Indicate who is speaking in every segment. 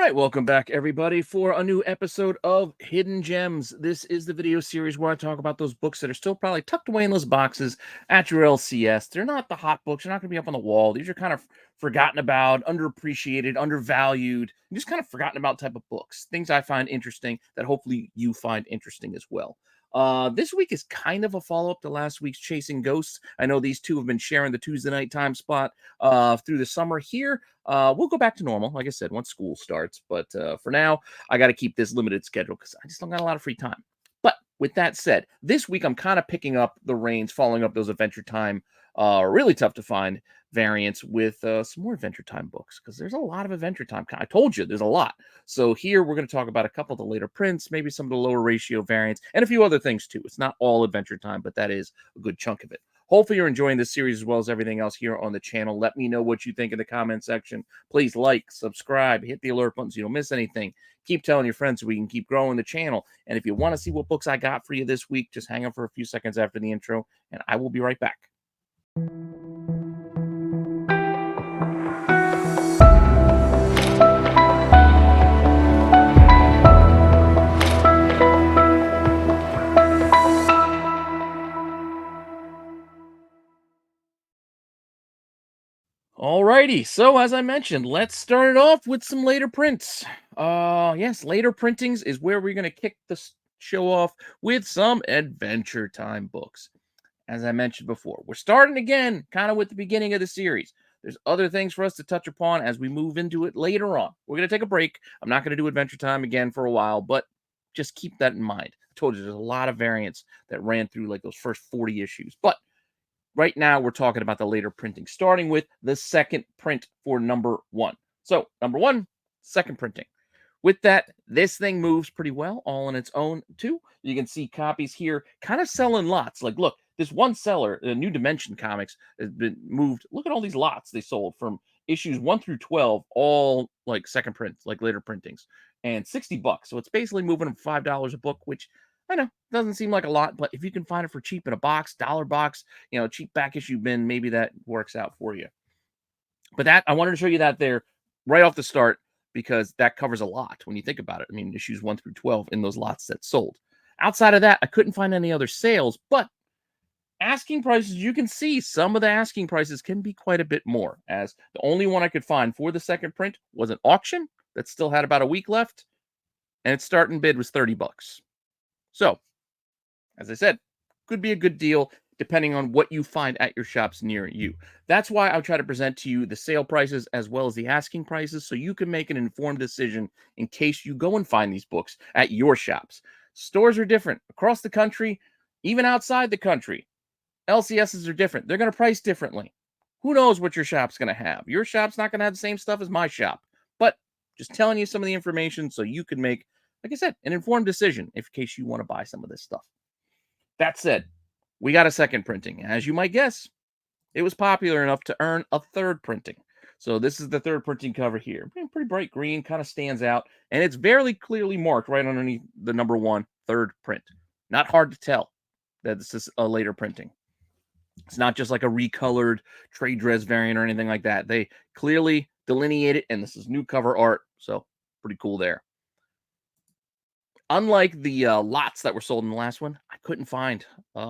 Speaker 1: right, welcome back, everybody, for a new episode of Hidden Gems. This is the video series where I talk about those books that are still probably tucked away in those boxes at your LCS. They're not the hot books, they're not going to be up on the wall. These are kind of forgotten about, underappreciated, undervalued, just kind of forgotten about type of books. Things I find interesting that hopefully you find interesting as well. This week is kind of a follow-up to last week's Chasing Ghosts. I know these two have been sharing the Tuesday night time spot through the summer here. We'll go back to normal, like I said, once school starts. But for now, I got to keep this limited schedule because I just don't got a lot of free time. But with that said, this week I'm kind of picking up the reins, following up those Adventure Time, really tough to find variants with some more Adventure Time books because there's a lot of Adventure Time. I told you there's a lot. So here we're going to talk about a couple of the later prints, maybe some of the lower ratio variants, and a few other things too. It's not all Adventure Time, but that is a good chunk of it. Hopefully you're enjoying this series as well as everything else here on the channel. Let me know what you think in the comment section. Please like, subscribe, hit the alert button so you don't miss anything. Keep telling your friends so we can keep growing the channel. And if you want to see what books I got for you this week, just hang on for a few seconds after the intro, and I will be right back. Alrighty, so as I mentioned, let's start it off with some later prints. Yes, later printings is where we're going to kick the show off with some Adventure Time books. As I mentioned before, we're starting again kind of with the beginning of the series. There's other things for us to touch upon as we move into it later on. We're going to take a break. I'm not going to do Adventure Time again for a while, but just keep that in mind. I told you there's a lot of variants that ran through like those first 40 issues, but right now, we're talking about the later printing, starting with the second print for number one. So, number one, second printing. With that, this thing moves pretty well all on its own, too. You can see copies here kind of selling lots. Like, look, this one seller, New Dimension Comics, has been moved. Look at all these lots they sold from issues 1 through 12, all like second prints, like later printings, and $60. So it's basically moving them $5 a book, which I know doesn't seem like a lot, but if you can find it for cheap in a box, dollar box, cheap back issue bin, maybe that works out for you. But that I wanted to show you that there right off the start because that covers a lot when you think about it. I mean, issues 1 through 12 in those lots that sold. Outside of that, I couldn't find any other sales, but asking prices, you can see some of the asking prices can be quite a bit more, as the only one I could find for the second print was an auction that still had about a week left, and its starting bid was $30. So, as I said, could be a good deal depending on what you find at your shops near you. That's why I'll try to present to you the sale prices as well as the asking prices so you can make an informed decision in case you go and find these books at your shops. Stores are different across the country, even outside the country. LCSs are different. They're going to price differently. Who knows what your shop's going to have? Your shop's not going to have the same stuff as my shop. But just telling you some of the information so you can make, like I said, an informed decision in case you want to buy some of this stuff. That said, we got a second printing. As you might guess, it was popular enough to earn a third printing. So this is the third printing cover here. Pretty bright green, kind of stands out. And it's very clearly marked right underneath the number one, third print. Not hard to tell that this is a later printing. It's not just like a recolored trade dress variant or anything like that. They clearly delineate it, and this is new cover art. So pretty cool there. Unlike the lots that were sold in the last one, I couldn't find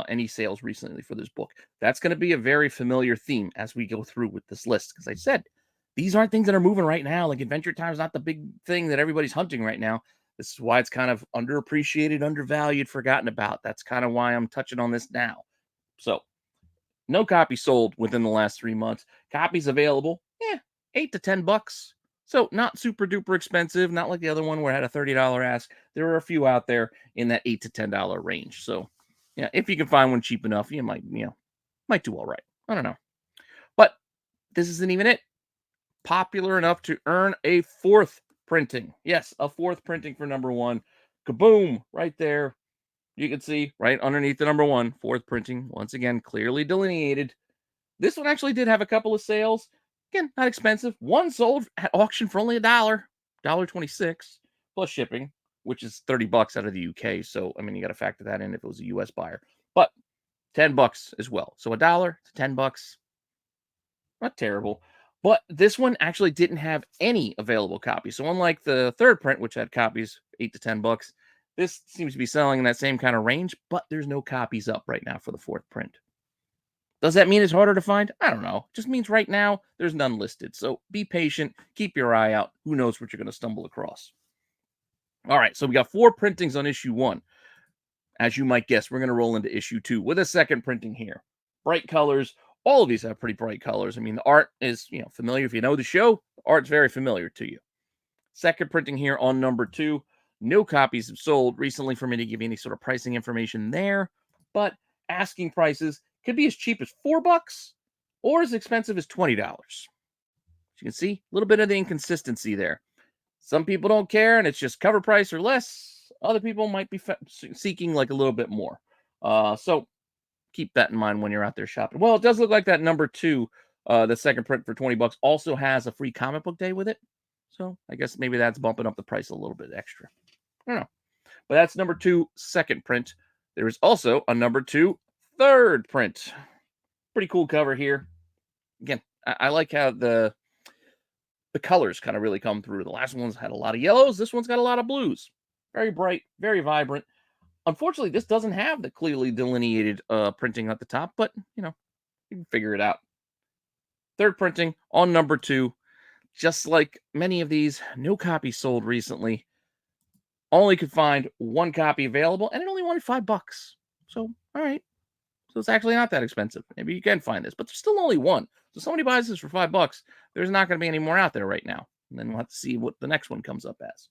Speaker 1: any sales recently for this book. That's going to be a very familiar theme as we go through with this list. Because I said, these aren't things that are moving right now. Like Adventure Time is not the big thing that everybody's hunting right now. This is why it's kind of underappreciated, undervalued, forgotten about. That's kind of why I'm touching on this now. So, no copy sold within the last 3 months. Copies available, $8 to $10. So not super duper expensive, not like the other one where I had a $30 ask. There are a few out there in that $8 to $10 range. So yeah, if you can find one cheap enough, you might do all right. I don't know. But this isn't even it. Popular enough to earn a fourth printing. Yes, a fourth printing for number one. Kaboom! Right there. You can see right underneath the number one, fourth printing. Once again, clearly delineated. This one actually did have a couple of sales. Again, not expensive. One sold at auction for only $1.26 plus shipping, which is $30 out of the UK. So, I mean, you got to factor that in if it was a US buyer. But $10 as well. So $1 to $10. Not terrible. But this one actually didn't have any available copies. So unlike the third print, which had copies $8 to $10, this seems to be selling in that same kind of range, but there's no copies up right now for the fourth print. Does that mean it's harder to find? I don't know. It just means right now there's none listed. So be patient, keep your eye out. Who knows what you're going to stumble across. All right, so we got 4 printings on issue 1. As you might guess, we're going to roll into issue 2 with a second printing here. Bright colors. All of these have pretty bright colors. I mean, the art is, familiar. If you know the show, the art's very familiar to you. Second printing here on number 2. No copies have sold recently for me to give you any sort of pricing information there, but asking prices could be as cheap as $4 or as expensive as $20. As you can see, a little bit of the inconsistency there. Some people don't care and it's just cover price or less. Other people might be seeking like a little bit more. So keep that in mind when you're out there shopping. Well, it does look like that number 2, the second print for $20, also has a free comic book day with it. So I guess maybe that's bumping up the price a little bit extra. I don't know. But that's number 2, second print. There is also a number 2, third print. Pretty cool cover here. Again, I like how the colors kind of really come through. The last one's had a lot of yellows. This one's got a lot of blues. Very bright, very vibrant. Unfortunately, this doesn't have the clearly delineated printing at the top, but, you can figure it out. Third printing on number 2. Just like many of these, no copies sold recently. Only could find 1 copy available, and it only wanted $5. So, all right. So it's actually not that expensive. Maybe you can find this, but there's still only 1. So somebody buys this for $5, there's not going to be any more out there right now. And then we'll have to see what the next one comes up as.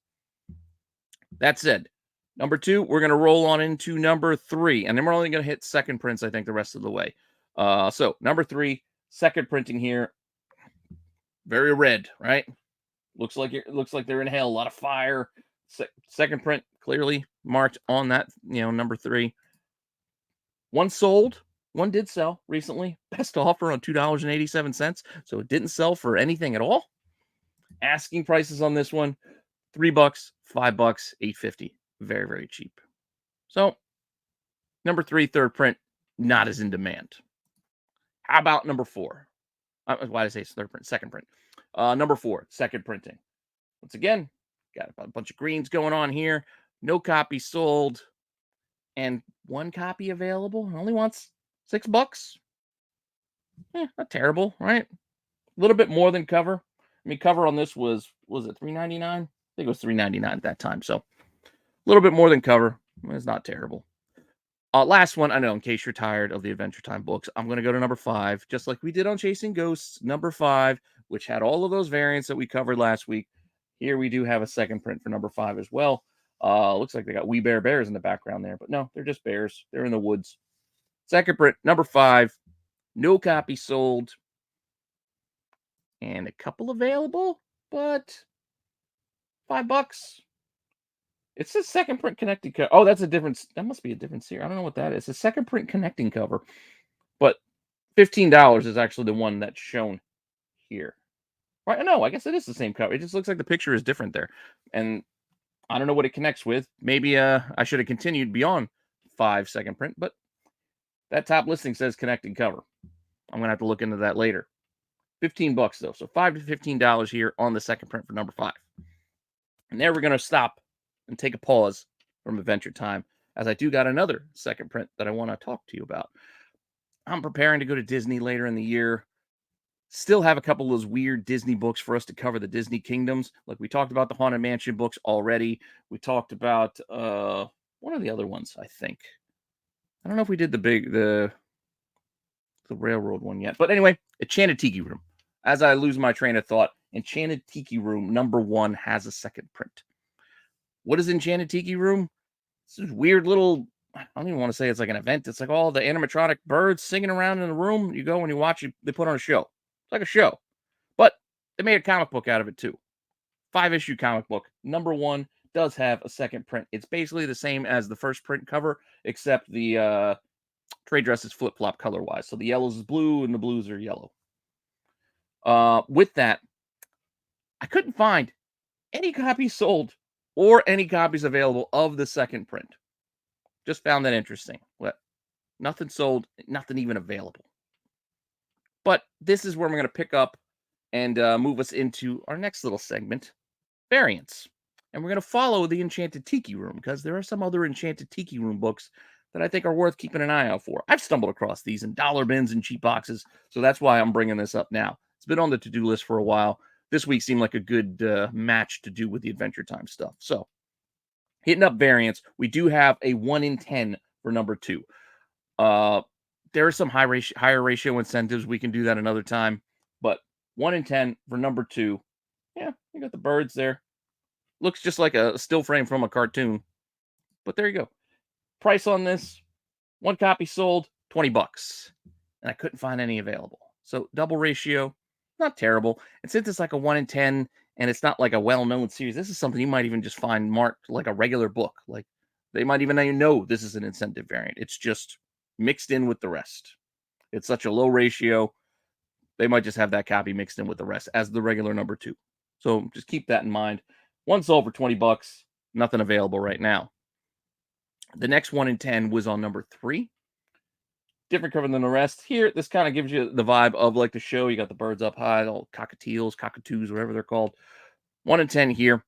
Speaker 1: That said, number 2, we're going to roll on into number 3, and then we're only going to hit second prints, I think, the rest of the way. So number 3, second printing here. Very red, right? Looks like they're in hell. A lot of fire. Second print clearly marked on that, number 3. 1 sold. 1 did sell recently. Best offer on $2.87. So it didn't sell for anything at all. Asking prices on this one, $3, $5, $8.50. Very, very cheap. So number 3, third print, not as in demand. How about number 4? Why did I say third print? Second print. Number 4, second printing. Once again, got a bunch of greens going on here. No copy sold. And 1 copy available. Only wants $6. Not terrible, right? A little bit more than cover. I mean, cover on this was it $3.99? I think it was $3.99 at that time. So a little bit more than cover. It's not terrible. Last one, I know, in case you're tired of the Adventure Time books, I'm going to go to number 5, just like we did on Chasing Ghosts, number 5, which had all of those variants that we covered last week. Here we do have a second print for number 5 as well. Looks like they got wee bears in the background there, but no, they're just bears. They're in the woods. Second print, number 5, no copy sold, and a couple available, but $5. It says second print connecting cover. Oh, that's a different. That must be a different series. I don't know what that is. It's a second print connecting cover, but $15 is actually the one that's shown here. Right? No, I guess it is the same cover. It just looks like the picture is different there, and I don't know what it connects with. Maybe I should have continued beyond 5 second print, but that top listing says connecting cover. I'm gonna have to look into that later. $15 though, so $5 to $15 here on the second print for number 5. And there we're gonna stop and take a pause from Adventure Time, as I do got another second print that I want to talk to you about. I'm preparing to go to Disney later in the year. Still have a couple of those weird Disney books for us to cover the Disney Kingdoms. Like we talked about the Haunted Mansion books already. We talked about one of the other ones, I think. I don't know if we did the railroad one yet. But anyway, Enchanted Tiki Room. As I lose my train of thought, Enchanted Tiki Room number 1 has a second print. What is Enchanted Tiki Room? This is weird little, I don't even want to say it's like an event. It's like all the animatronic birds singing around in the room. You go and you watch it. They put on a show. It's like a show. But they made a comic book out of it too. 5-issue comic book. Number 1 does have a second print. It's basically the same as the first print cover, except the trade dress is flip-flop color-wise. So the yellows is blue and the blues are yellow. With that, I couldn't find any copies sold or any copies available of the second print. Just found that interesting. What? Nothing sold, nothing even available. But this is where we're going to pick up and move us into our next little segment, variants. And we're going to follow the Enchanted Tiki Room because there are some other Enchanted Tiki Room books that I think are worth keeping an eye out for. I've stumbled across these in dollar bins and cheap boxes, so that's why I'm bringing this up now. It's been on the to-do list for a while. This week seemed like a good match to do with the Adventure Time stuff. So, hitting up variants, we do have a 1 in 10 for number 2. There are some higher ratio incentives. We can do that another time, but 1 in 10 for number 2. Yeah, you got the birds there. Looks just like a still frame from a cartoon, but there you go. Price on this, 1 copy sold, $20, and I couldn't find any available. So double ratio, not terrible. And since it's like a 1 in 10, and it's not like a well-known series, this is something you might even just find marked like a regular book. Like they might even know this is an incentive variant. It's just mixed in with the rest. It's such a low ratio. They might just have that copy mixed in with the rest as the regular number 2. So just keep that in mind. One sold for $20, nothing available right now. The next 1 in 10 was on number 3. Different cover than the rest. Here, this kind of gives you the vibe of like the show. You got the birds up high, all cockatiels, cockatoos, whatever they're called. 1 in 10 here.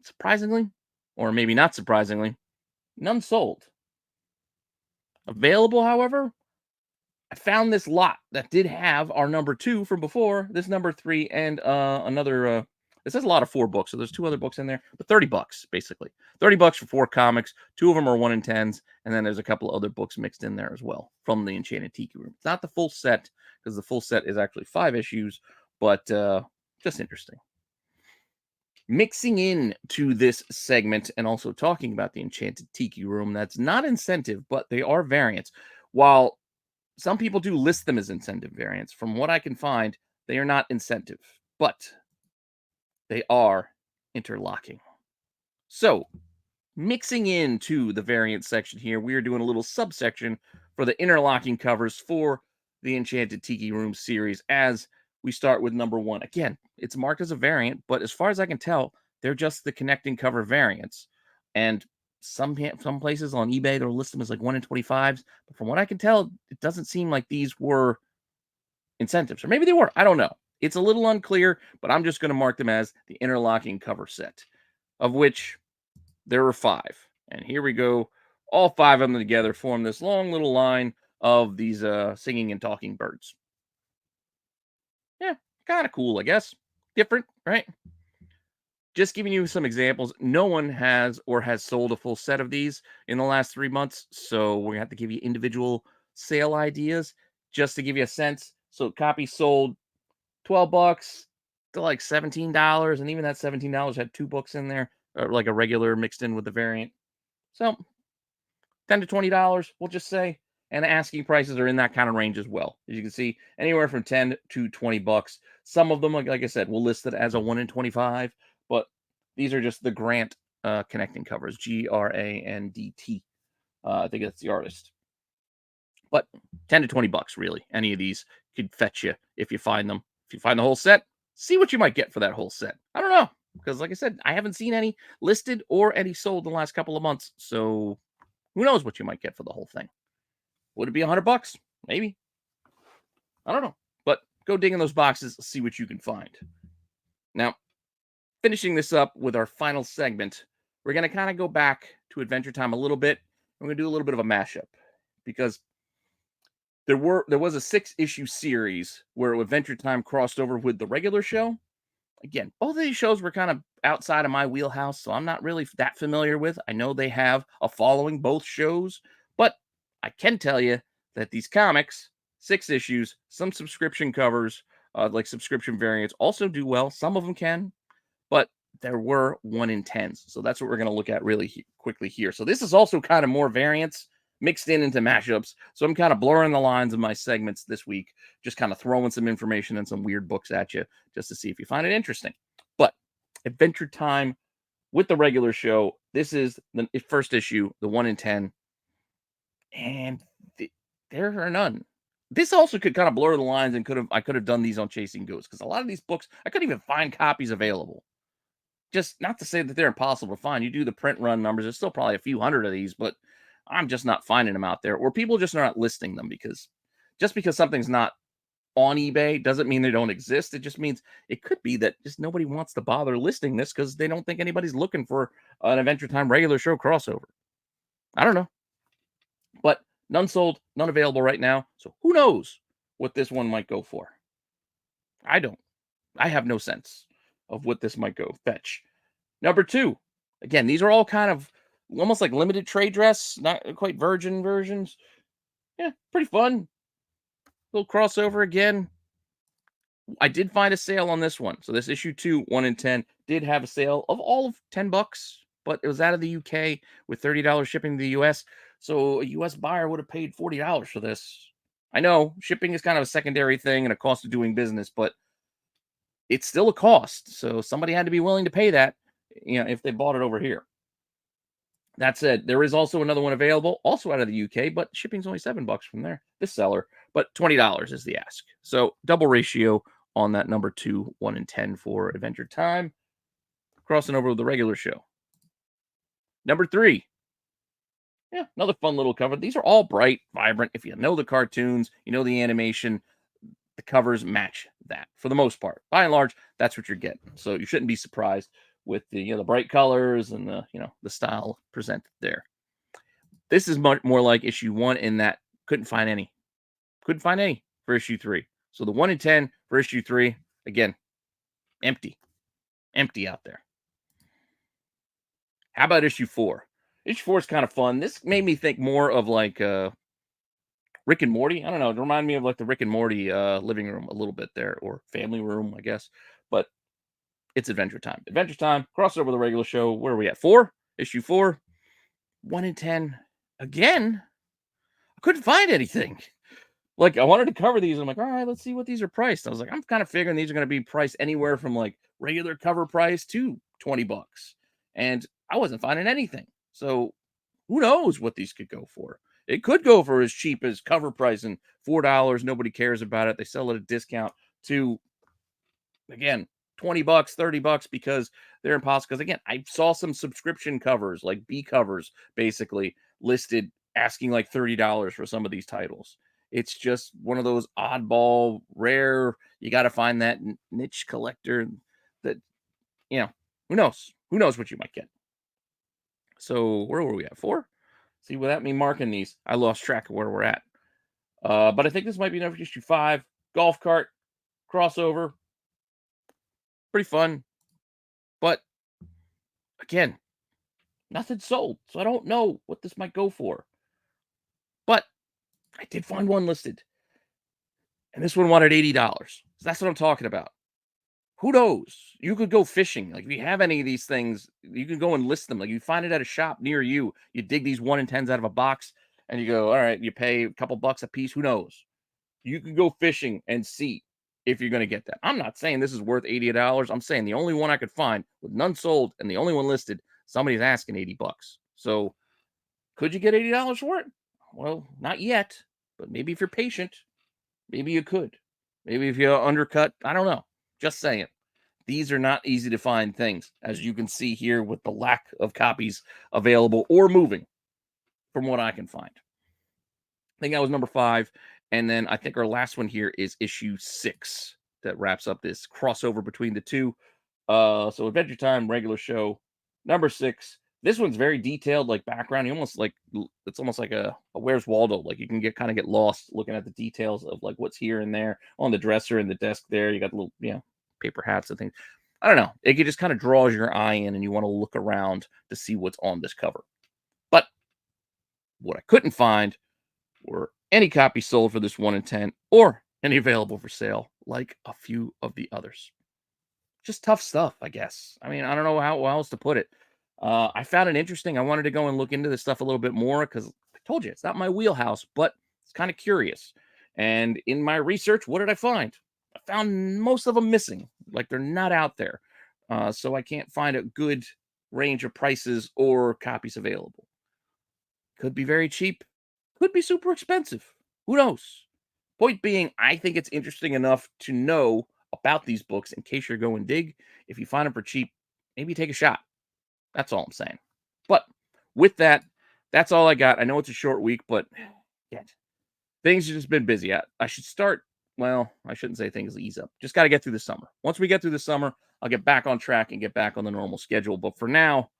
Speaker 1: Surprisingly, or maybe not surprisingly, none sold. Available, however, I found this lot that did have our number 2 from before, this number 3, and another. It says a lot of 4 books, so there's 2 other books in there, but $30 basically. $30 for 4 comics. 2 of them are 1 in 10s, and then there's a couple of other books mixed in there as well from the Enchanted Tiki Room. It's not the full set because the full set is actually 5 issues, but just interesting. Mixing in to this segment and also talking about the Enchanted Tiki Room, that's not incentive, but they are variants. While some people do list them as incentive variants, from what I can find, they are not incentive, but they are interlocking. So, mixing into the variant section here, we are doing a little subsection for the interlocking covers for the Enchanted Tiki Room series as we start with number 1. Again, it's marked as a variant, but as far as I can tell, they're just the connecting cover variants. And some places on eBay, they'll list them as like 1 in 25s. But from what I can tell, it doesn't seem like these were incentives. Or maybe they were. I don't know. It's a little unclear, but I'm just going to mark them as the interlocking cover set, of which there are 5. And here we go. All 5 of them together form this long little line of these singing and talking birds. Yeah, kind of cool, I guess. Different, right? Just giving you some examples. No one has or has sold a full set of these in the last 3 months, so we're going to have to give you individual sale ideas just to give you a sense. So copies sold $12 to like $17, and even that $17 had 2 books in there, or like a regular mixed in with the variant. So $10 to $20, we'll just say, and the asking prices are in that kind of range as well. As you can see, anywhere from $10 to $20. Some of them, like I said, will list it as a 1 in 25, but these are just the Grant connecting covers, Grandt. I think that's the artist. But $10 to $20, really. Any of these could fetch you if you find them. If you find the whole set, see what you might get for that whole set. I don't know, because like I said, I haven't seen any listed or any sold in the last couple of months, so who knows what you might get for the whole thing. Would it be $100? Maybe. I don't know. But go dig in those boxes, see what you can find. Now, finishing this up with our final segment, we're going to kind of go back to Adventure Time a little bit. We're going to do a little bit of a mashup because there was a 6-issue series where Adventure Time crossed over with the regular show. Again, both of these shows were kind of outside of my wheelhouse, so I'm not really that familiar with. I know they have a following, both shows, but I can tell you that these comics, 6 issues, some subscription covers, like subscription variants, also do well. Some of them can, but there were 1 in 10s. So that's what we're going to look at really quickly here. So this is also kind of more variants mixed into mashups. So I'm kind of blurring the lines of my segments this week, just kind of throwing some information and some weird books at you just to see if you find it interesting. But Adventure Time with the regular show, this is the first issue, the 1 in 10. And there are none. This also could kind of blur the lines, and I could have done these on Chasing Ghosts, because a lot of these books I couldn't even find copies available. Just not to say that they're impossible to find. You do the print run numbers, there's still probably a few hundred of these, but I'm just not finding them out there, or people just are not listing them because something's not on eBay doesn't mean they don't exist. It just means it could be that just nobody wants to bother listing this because they don't think anybody's looking for an Adventure Time regular show crossover. I don't know. But none sold, none available right now. So who knows what this one might go for? I don't. I have no sense of what this might go fetch. Number two, again, these are all kind of almost like limited trade dress, not quite virgin versions. Yeah, pretty fun. Little crossover again. I did find a sale on this one. So this issue 2, 1 in 10, did have a sale of all of $10, but it was out of the UK with $30 shipping to the US. So a US buyer would have paid $40 for this. I know shipping is kind of a secondary thing and a cost of doing business, but it's still a cost. So somebody had to be willing to pay that, if they bought it over here. That said, there is also another one available, also out of the UK, but shipping's only $7 from there, this seller, but $20 is the ask. So double ratio on that number 2, 1 in 10 for Adventure Time, crossing over with the regular show. Number 3, yeah, another fun little cover. These are all bright, vibrant. If you know the cartoons, you know the animation, the covers match that for the most part. By and large, that's what you're getting. So you shouldn't be surprised with the the bright colors and the style presented there. This is much more like issue 1 in that couldn't find any for issue 3. So the 1 in 10 for issue 3, again, empty out there. How about issue 4? Issue 4 is kind of fun. This made me think more of like Rick and Morty. I don't know. It reminded me of like the Rick and Morty living room a little bit there, or family room, I guess. But it's Adventure Time. Adventure Time, crossover with the regular show. Where are we at? 4? Issue 4. 1 in 10. Again, I couldn't find anything. Like, I wanted to cover these. I'm like, all right, let's see what these are priced. I was like, I'm kind of figuring these are going to be priced anywhere from like regular cover price to $20. And I wasn't finding anything. So who knows what these could go for? It could go for as cheap as cover price and $4. Nobody cares about it. They sell at a discount to, again, $20, $30 because they're impossible. Because again, I saw some subscription covers, like B covers, basically listed asking like $30 for some of these titles. It's just one of those oddball, rare. You got to find that niche collector that, who knows? Who knows what you might get? So where were we at? 4? See, without me marking these, I lost track of where we're at. But I think this might be number issue 5. Golf cart crossover. Pretty fun. But again, nothing sold. So I don't know what this might go for. But I did find one listed. And this one wanted $80. So that's what I'm talking about. Who knows? You could go fishing. Like, if you have any of these things, you can go and list them. Like, you find it at a shop near you. You dig these 1 in 10s out of a box and you go, all right, you pay a couple bucks a piece. Who knows? You can go fishing and see if you're going to get that. I'm not saying this is worth $80. I'm saying the only one I could find with none sold and the only one listed, somebody's asking $80. So could you get $80 for it? Well, not yet, but maybe if you're patient, maybe you could. Maybe if you undercut, I don't know. Just saying. These are not easy to find things, as you can see here with the lack of copies available or moving from what I can find. I think that was number 5. And then I think our last one here is issue 6 that wraps up this crossover between the two. So Adventure Time, regular show, number 6. This one's very detailed, like background. It's almost like a Where's Waldo. Like, you can get lost looking at the details of like what's here and there on the dresser and the desk there. You got little, paper hats and things. I don't know. It just kind of draws your eye in and you want to look around to see what's on this cover. But what I couldn't find were any copies sold for this 1 in 10 or any available for sale like a few of the others. Just tough stuff, I guess. I mean, I don't know how else to put it. I found it interesting. I wanted to go and look into this stuff a little bit more because I told you it's not my wheelhouse, but it's kind of curious. And in my research, what did I find? I found most of them missing, like they're not out there. So I can't find a good range of prices or copies available. Could be very cheap, could be super expensive. Who knows? Point being, I think it's interesting enough to know about these books in case you're going dig. If you find them for cheap, maybe take a shot. That's all I'm saying. But with that, that's all I got. I know it's a short week, but yeah, things have just been busy. I should start well, I shouldn't say things ease up. Just got to get through the summer. Once we get through the summer, I'll get back on track and get back on the normal schedule. But for now,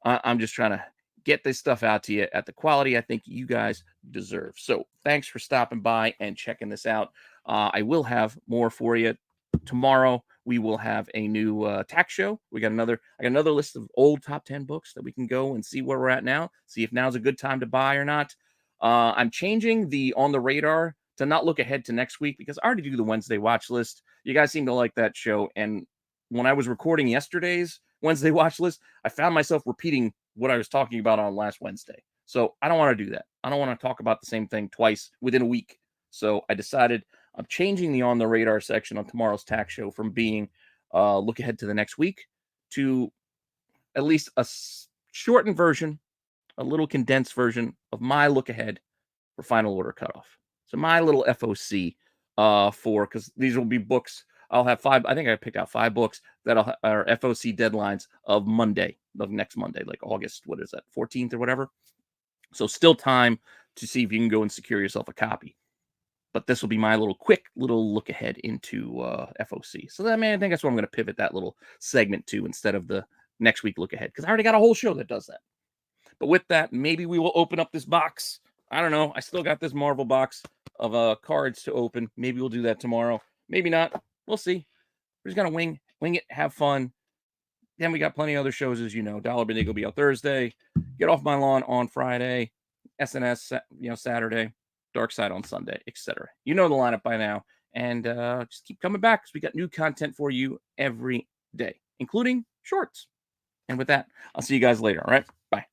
Speaker 1: I'm just trying to get this stuff out to you at the quality I think you guys deserve. So thanks for stopping by and checking this out. I will have more for you tomorrow. We will have a new tax show. I got another list of old top 10 books that we can go and see where we're at now. See if now's a good time to buy or not. I'm changing the on the radar to not look ahead to next week because I already do the Wednesday watch list. You guys seem to like that show. And when I was recording yesterday's Wednesday watch list, I found myself repeating what I was talking about on last Wednesday. So I don't want to do that. I don't want to talk about the same thing twice within a week. So I decided I'm changing the on the radar section on tomorrow's tax show from being look ahead to the next week to at least a shortened version, a little condensed version of my look ahead for final order cutoff. So my little FOC for, because these will be books. I'll have 5. I think I picked out 5 books that are FOC deadlines of next Monday, like August, what is that, 14th or whatever. So still time to see if you can go and secure yourself a copy. But this will be my quick little look ahead into FOC. So I think that's what I'm going to pivot that little segment to instead of the next week look ahead, because I already got a whole show that does that. But with that, maybe we will open up this box. I don't know. I still got this Marvel box of cards to open. Maybe we'll do that tomorrow. Maybe not. We'll see. We're just gonna wing it, have fun. Then we got plenty of other shows, as you know. Dollar Bendigo will be out Thursday. Get Off My Lawn on Friday. SNS, Saturday. Dark Side on Sunday, etc. You know the lineup by now, and just keep coming back because we got new content for you every day, including shorts. And with that, I'll see you guys later. All right, bye.